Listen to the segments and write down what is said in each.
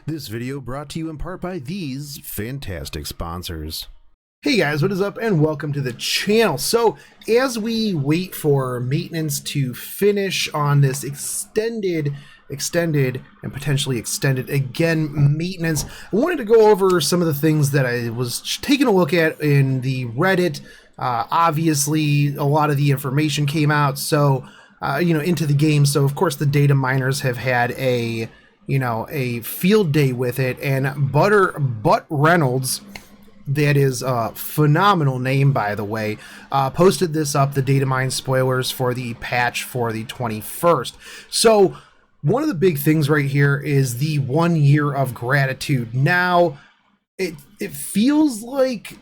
This video brought to you in part by these fantastic sponsors. Hey guys, what is up and welcome to the channel. So as we wait for maintenance to finish on this extended and potentially extended again maintenance, I wanted to go over some of the things that I was taking a look at in the Reddit. Obviously a lot of the information came out into the game, so of course the data miners have had a field day with it, and Butt Reynolds, that is a phenomenal name by the way, posted this up, the data mine spoilers for the patch for the 21st. So one of the big things right here is the 1 year of gratitude. Now it feels like,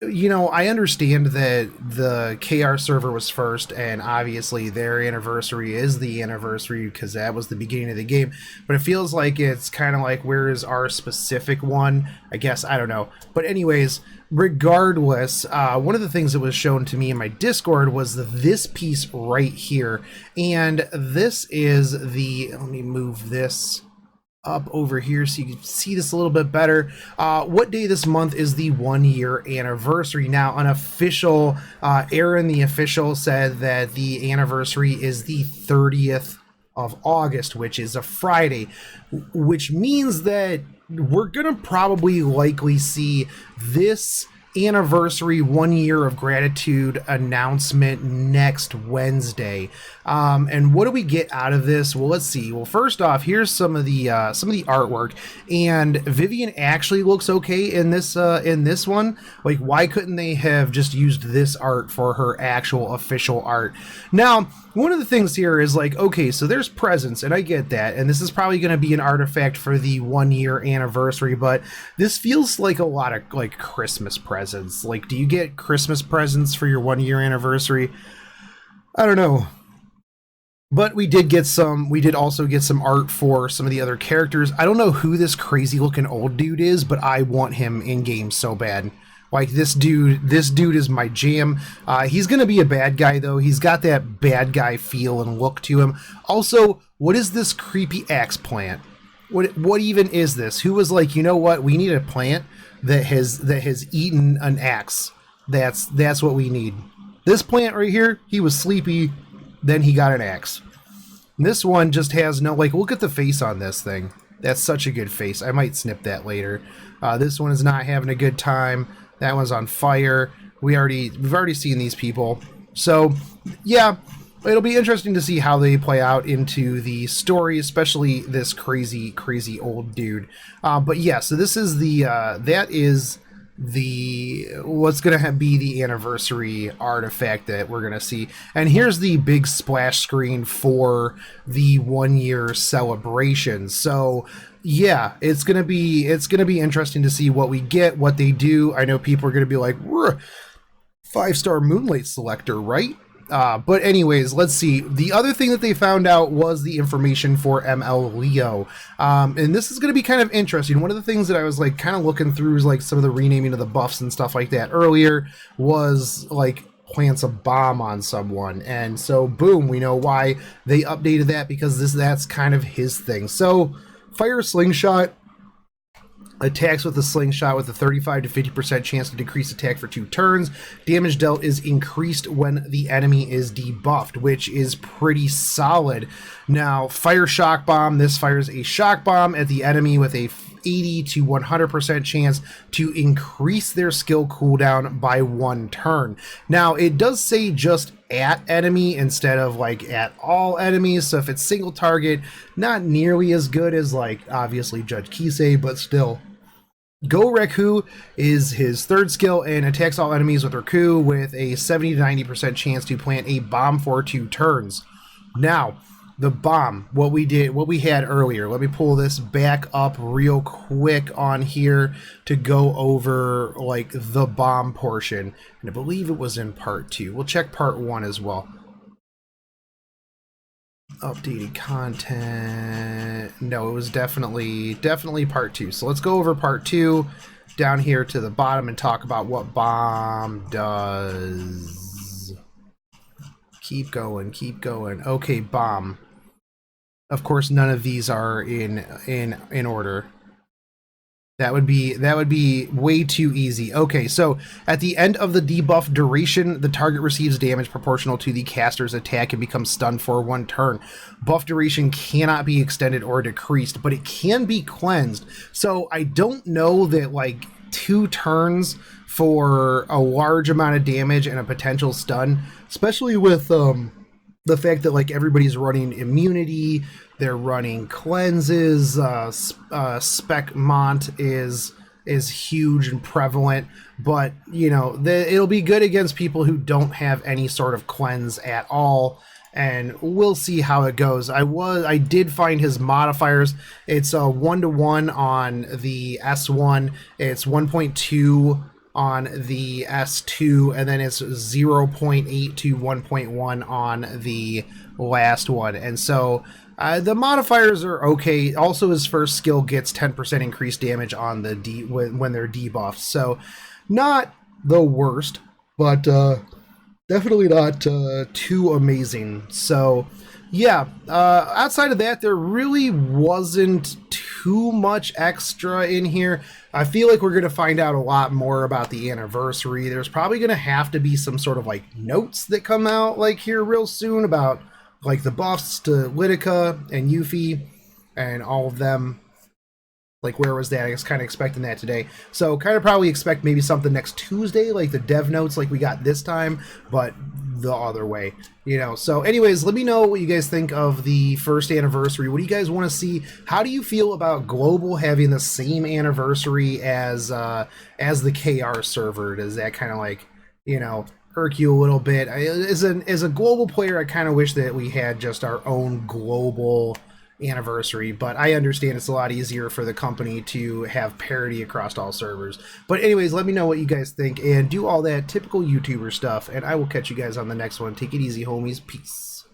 I understand that the KR server was first, and obviously their anniversary is the anniversary because that was the beginning of the game, but it feels like it's kind of like, where is our specific one? I guess, I don't know. But anyways, regardless, one of the things that was shown to me in my Discord was this piece right here, and this is let me move this up over here so you can see this a little bit better. What day this month is the 1 year anniversary? Now, an official, Aaron the official, said that the anniversary is the 30th of August, which is a Friday, which means that we're gonna probably likely see this anniversary 1 year of gratitude announcement next Wednesday. And what do we get out of this? Well, let's see. Well, first off, here's some of the artwork, and Vivian actually looks okay in this one. Like, why couldn't they have just used this art for her actual official art? Now, one of the things here is like, okay, so there's presents, and I get that, and this is probably going to be an artifact for the 1 year anniversary, but this feels like a lot of like Christmas presents. Like, do you get Christmas presents for your 1 year anniversary? I don't know. But we did also get some art for some of the other characters. I don't know who this crazy looking old dude is, but I want him in game so bad. Like, this dude is my jam. He's gonna be a bad guy though. He's got that bad guy feel and look to him. Also, what is this creepy axe plant? What even is this? Who was like, you know what? We need a plant that has eaten an axe. That's what we need. This plant right here, he was sleepy, then he got an axe. And this one just has no, like, look at the face on this thing. That's such a good face. I might snip that later. This one is not having a good time. That one's on fire. We've already seen these people. So yeah, it'll be interesting to see how they play out into the story, especially this crazy old dude. But yeah, so this is what's gonna be the anniversary artifact that we're gonna see. And here's the big splash screen for the 1 year celebration. So yeah, it's gonna be interesting to see what we get, what they do. I know people are gonna be like, 5-star Moonlight Selector, right? But anyways, let's see. The other thing that they found out was the information for ML Leo. And this is going to be kind of interesting. One of the things that I was like kind of looking through is like some of the renaming of the buffs and stuff like that earlier was like plants a bomb on someone. And so boom, we know why they updated that, because that's kind of his thing. So fire Slingshot. Attacks with a slingshot with a 35 to 50% chance to decrease attack for 2 turns. Damage dealt is increased when the enemy is debuffed, which is pretty solid. Now, fire shock bomb. This fires a shock bomb at the enemy with a 80 to 100% chance to increase their skill cooldown by 1 turn. Now, it does say just at enemy instead of like at all enemies, so if it's single target, not nearly as good as like obviously Judge Kisei, but still. Go Reku is his 3rd skill and attacks all enemies with Reku with a 70 to 90% chance to plant a bomb for 2 turns. Now, the bomb, what we had earlier. Let me pull this back up real quick on here to go over like the bomb portion. And I believe it was in part 2. We'll check part 1 as well. Updated content. No, it was definitely part 2. So let's go over part 2 down here to the bottom and talk about what bomb does. Keep going. Okay, bomb. Of course, none of these are in order. That would be way too easy. Okay, so at the end of the debuff duration, the target receives damage proportional to the caster's attack and becomes stunned for 1 turn. Buff duration cannot be extended or decreased, but it can be cleansed. So I don't know that like 2 turns for a large amount of damage and a potential stun, especially with the fact that like everybody's running immunity, they're running cleanses, spec mont is huge and prevalent, but you know, it'll be good against people who don't have any sort of cleanse at all, and we'll see how it goes. I did find his modifiers. It's a 1-to-1 on the S1, it's 1.2 on the S2, and then it's 0.8 to 1.1 on the last one. And so the modifiers are okay. Also, his first skill gets 10% increased damage on the when they're debuffed. So not the worst, but definitely not too amazing. So yeah, outside of that, there really wasn't too much extra in here. I feel like we're going to find out a lot more about the anniversary. There's probably going to have to be some sort of like notes that come out like here real soon about like the buffs to Lidica and Yuffie and all of them. Like, where was that? I was kind of expecting that today. So kind of probably expect maybe something next Tuesday, like the dev notes like we got this time, but the other way, you know. So anyways, let me know what you guys think of the first anniversary. What do you guys want to see? How do you feel about global having the same anniversary as the KR server? Does that kind of like, you know, irk you a little bit? As a global player, I kind of wish that we had just our own global anniversary, but I understand it's a lot easier for the company to have parity across all servers. But anyways, let me know what you guys think and do all that typical YouTuber stuff, and I will catch you guys on the next one. Take it easy, homies. Peace.